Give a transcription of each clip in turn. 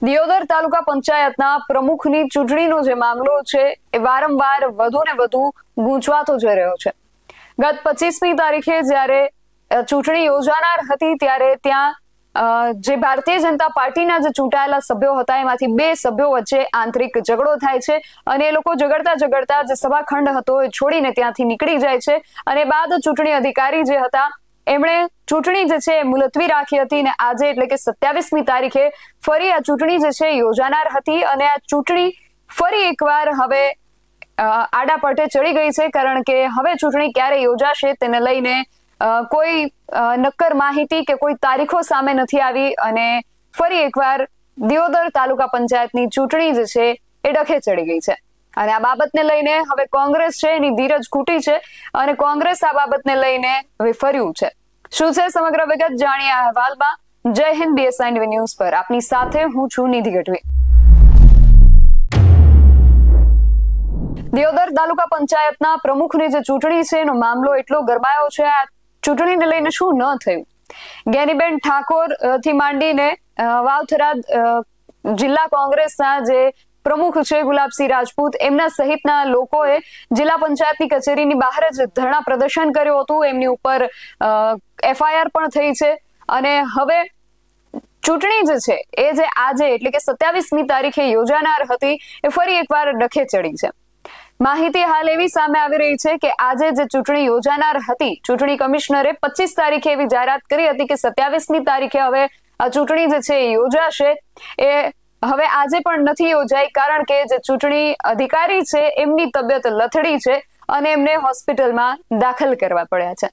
દિયોદર તાલુકા પંચાયતના પ્રમુખની ચૂંટણીનો જે મામલો છે એ વારંવાર વધુ ને વધુ ગૂંચવાતો જઈ રહ્યો છે। ગત 25મી તારીખે જ્યારે ચૂંટણી યોજાનાર હતી ત્યારે ત્યાં જે ભારતીય જનતા પાર્ટીના જે ચૂંટાયેલા સભ્યો હતા એમાંથી 2 સભ્યો વચ્ચે આંતરિક ઝઘડો થાય છે અને એ લોકો ઝઘડતા જે સભાખંડ હતો એ છોડીને ત્યાંથી નીકળી જાય છે અને બાદ ચૂંટણી અધિકારી જે હતા એમણે ચૂંટણી જે છે મુલતવી રાખી હતી અને આજે એટલે કે 27મી તારીખે ફરી આ ચૂંટણી જે છે યોજાનાર હતી અને આ ચૂંટણી ફરી એકવાર હવે આડા પટે ચડી ગઈ છે કારણ કે હવે ચૂંટણી ક્યારે યોજાશે તેને લઈને કોઈ નક્કર માહિતી કે કોઈ તારીખો સામે નથી આવી અને ફરી એકવાર દિયોદર તાલુકા પંચાયતની ચૂંટણી જે છે એ ડખે ચડી ગઈ છે અને આ બાબતને લઈને હવે કોંગ્રેસ છે એની ધીરજ ખૂટી છે અને કોંગ્રેસ આ બાબતને લઈને હવે ફર્યું છે। શું છે સમગ્ર વિગત જાણીએ આ અહેવાલમાં। જય હિન્દ, BSI ન્યૂઝ પર આપની સાથે હું છું નિધિ ગઢવી। દિયોદર તાલુકા પંચાયતના પ્રમુખની જે ચૂંટણી છે એનો મામલો એટલો ગરમાયો છે। આ ચૂંટણીને લઈને શું ન થયું? જ્ઞાનીબેન ઠાકોર થી માંડીને વાવથરા જિલ્લા કોંગ્રેસના જે પ્રમુખ છે ગુલાબસિંહ રાજપૂત એમના સહિતના લોકોએ જિલ્લા પંચાયતની કચેરીની બહાર જ ધરણા પ્રદર્શન કર્યું હતું। એમની ઉપર FIR પણ થઈ છે અને હવે ચૂંટણી જે છે એ જે આજે એટલે કે 27મી તારીખે યોજાનાર હતી એ ફરી એકવાર ડખે ચડી છે। માહિતી હાલ એવી સામે આવી રહી છે કે આજે જે ચૂંટણી યોજાનાર હતી ચૂંટણી કમિશનરે 25 તારીખે એવી જાહેરાત કરી હતી કે 27મી તારીખે હવે આ ચૂંટણી જે છે એ યોજાશે। એ હવે આજે પણ નથી યોજાઈ કારણ કે જે ચૂંટણી અધિકારી છે એમની તબિયત લથડી છે અને એમને હોસ્પિટલમાં દાખલ કરવા પડ્યા છે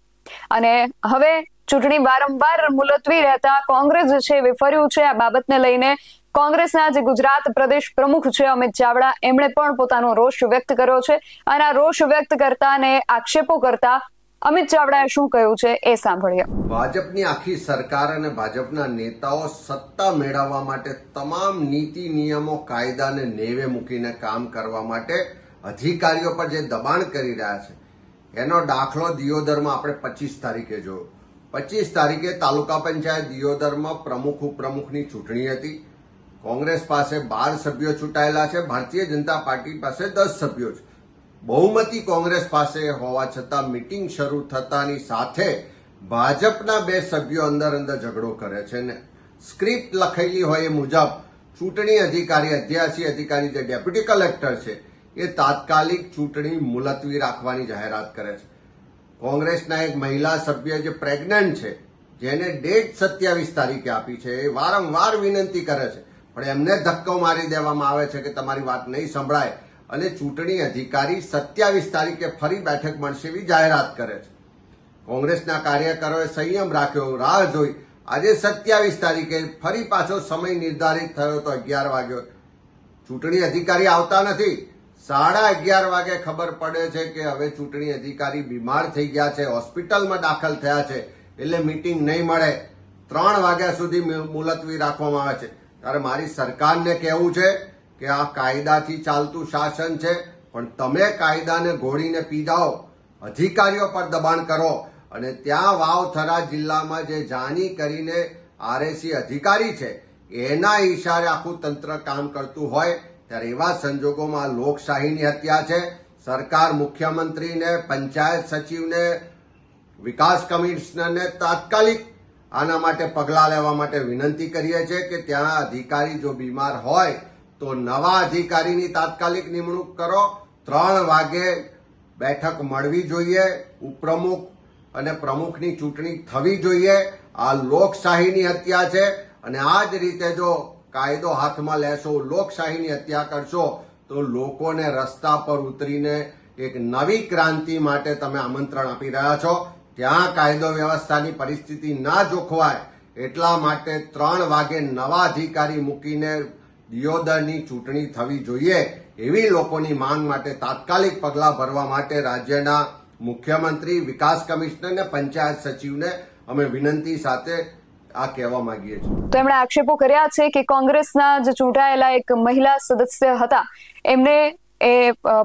અને હવે ચૂંટણી વારંવાર મુલતવી રહેતા કોંગ્રેસ જે છે એ ફર્યું છે। આ બાબતને લઈને કોંગ્રેસના જે ગુજરાત પ્રદેશ પ્રમુખ છે અમિત ચાવડા એમણે પણ પોતાનો રોષ વ્યક્ત કર્યો છે અને આ રોષ વ્યક્ત કરતા અને આક્ષેપો કરતા અમિત ચાવડાએ શું કહ્યું છે એ સાંભળીએ। ભાજપની આખી સરકાર અને ભાજપના નેતાઓ સત્તા મેળવવા માટે તમામ નીતિ નિયમો કાયદાને નેવે મૂકીને કામ કરવા માટે અધિકારીઓ પર જે દબાણ કરી રહ્યા છે એનો દાખલો દિયોદરમાં આપણે 25 તારીખે જોયો। 25 તારીખે તાલુકા પંચાયત દિયોદરમાં પ્રમુખ ઉપપ્રમુખની ચૂંટણી હતી। કોંગ્રેસ પાસે 12 સભ્યો ચૂંટાયેલા છે, ભારતીય જનતા પાર્ટી પાસે 10 સભ્યો છે। બહુમતી કોંગ્રેસ પાસે હોવા છતાં મીટિંગ શરૂ થતાની સાથે ભાજપના 2 સભ્યો અંદર ઝઘડો કરે છે ને સ્ક્રિપ્ટ લખેલી હોય એ મુજબ ચૂંટણી અધિકારી અધ્યાસી અધિકારી જે ડેપ્યુટી કલેક્ટર છે એ તાત્કાલિક ચૂંટણી મુલતવી રાખવાની જાહેરાત કરે છે। કોંગ્રેસના એક મહિલા સભ્ય જે પ્રેગ્નન્ટ છે જેને ડેટ 27 તારીખે આપી છે એ વારંવાર વિનંતી કરે છે પણ એમને ધક્કો મારી દેવામાં આવે છે કે તમારી વાત નહીં સંભળાય અને ચૂંટણી અધિકારી 27 તારીખે ફરી બેઠક મળશે એવી જાહેરાત કરે છે। કોંગ્રેસના કાર્યકરોએ સંયમ રાખ્યો, રાહ જોઈ। આજે 27 તારીખે ફરી પાછો સમય નિર્ધારિત થયો તો 11 વાગ્યો। ચૂંટણી અધિકારી આવતા નથી। 11:30 વાગે ખબર પડે છે કે હવે ચૂંટણી અધિકારી બીમાર થઈ ગયા છે, હોસ્પિટલમાં દાખલ થયા છે એટલે મીટિંગ નહીં મળે। 3 વાગ્યા સુધી મુલતવી રાખવામાં આવે છે। ત્યારે મારી સરકારને કહેવું છે કે આ કાયદાથી ચાલતું શાસન છે પણ તમે કાયદાને ઘોડીને પી જાઓ, અધિકારીઓ પર દબાણ કરો અને ત્યાં વાવથરા જિલ્લામાં જે જાની કરીને RAC અધિકારી છે એના ઈશારે આખું તંત્ર કામ કરતું હોય ત્યારે એવા સંજોગોમાં લોકશાહીની હત્યા છે। સરકાર મુખ્યમંત્રીને, પંચાયત સચિવને, વિકાસ કમિશનરને તાત્કાલિક આના માટે પગલાં લેવા માટે વિનંતી કરીએ છીએ કે ત્યાં અધિકારી જો બીમાર હોય તો નવા અધિકારીની તાત્કાલિક નિમણૂક કરો। 3 વાગે બેઠક મળવી જોઈએ, ઉપપ્રમુખ અને પ્રમુખની ચૂંટણી થવી જોઈએ। આ લોકશાહીની હત્યા છે અને આ જ રીતે જો કાયદો હાથમાં લેશો, લોકશાહીની હત્યા કરશો તો લોકોને રસ્તા પર ઉતરીને એક નવી ક્રાંતિ માટે તમે આમંત્રણ આપી રહ્યા છો। ત્યાં કાયદો વ્યવસ્થાની પરિસ્થિતિ ના જોખવાય એટલા માટે 3 વાગે નવા અધિકારી મૂકીને દિયોદરની ચૂંટણી થવી જોઈએ એવી લોકોની માંગ માટે તાત્કાલિક પગલાં ભરવા માટે રાજ્યના મુખ્યમંત્રી, વિકાસ કમિશનર અને પંચાયત સચિવને અમે વિનંતી સાથે આ કહેવા માંગીએ છીએ। તો એમણે આક્ષેપો કર્યા છે કે કોંગ્રેસના જે ચૂંટાયેલા એક મહિલા સદસ્ય હતા એમને એ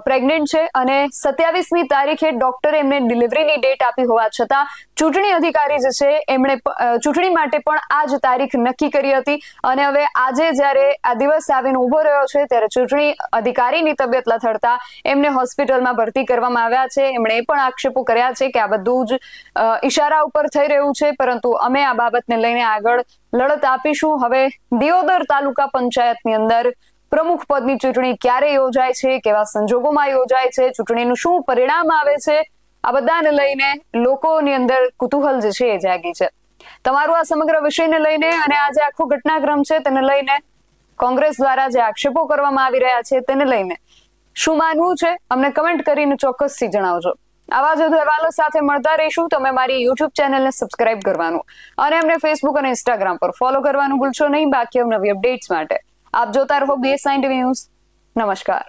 પ્રેગ્નેન્ટ છે અને 27મી તારીખે ડોક્ટરે એમને ડિલિવરીની ડેટ આપી હોવા છતાં ચૂંટણી અધિકારી જે છે એમણે ચૂંટણી માટે પણ આ જ તારીખ નક્કી કરી હતી અને હવે આજે જ્યારે આ દિવસ આવીને ઉભો રહ્યો છે ત્યારે ચૂંટણી અધિકારીની તબિયત લથડતા એમને હોસ્પિટલમાં ભરતી કરવામાં આવ્યા છે. એમણે એ પણ આક્ષેપો કર્યા છે કે આ બધું જ ઈશારા ઉપર થઈ રહ્યું છે, પરંતુ અમે આ બાબતને લઈને આગળ લડત આપીશું. હવે દિયોદર તાલુકા પંચાયતની અંદર પ્રમુખ પદની ચૂંટણી ક્યારે યોજાય છે, કેવા સંજોગોમાં યોજાય છે, ચૂંટણીનું શું પરિણામ આવે છે, આ બધાને લઈને લોકોની અંદર કુતૂહલ જે છે એ જાગી છે. તમારું આ સમગ્ર વિષયને લઈને અને આ જે આખો ઘટનાક્રમ છે તેને લઈને કોંગ્રેસ દ્વારા જે આક્ષેપો કરવામાં આવી રહ્યા છે તેને લઈને શું માનવું છે અમને કમેન્ટ કરીને ચોક્કસથી જણાવજો. આવા જ વધુ અહેવાલો સાથે મળતા રહીશું. તમે મારી યુટ્યુબ ચેનલને સબસ્ક્રાઇબ કરવાનું અને અમને ફેસબુક અને ઇન્સ્ટાગ્રામ પર ફોલો કરવાનું ભૂલશો નહીં. બાકી નવી અપડેટ્સ માટે આપ જોતા રહો BS9 ન્યૂઝ. નમસ્કાર.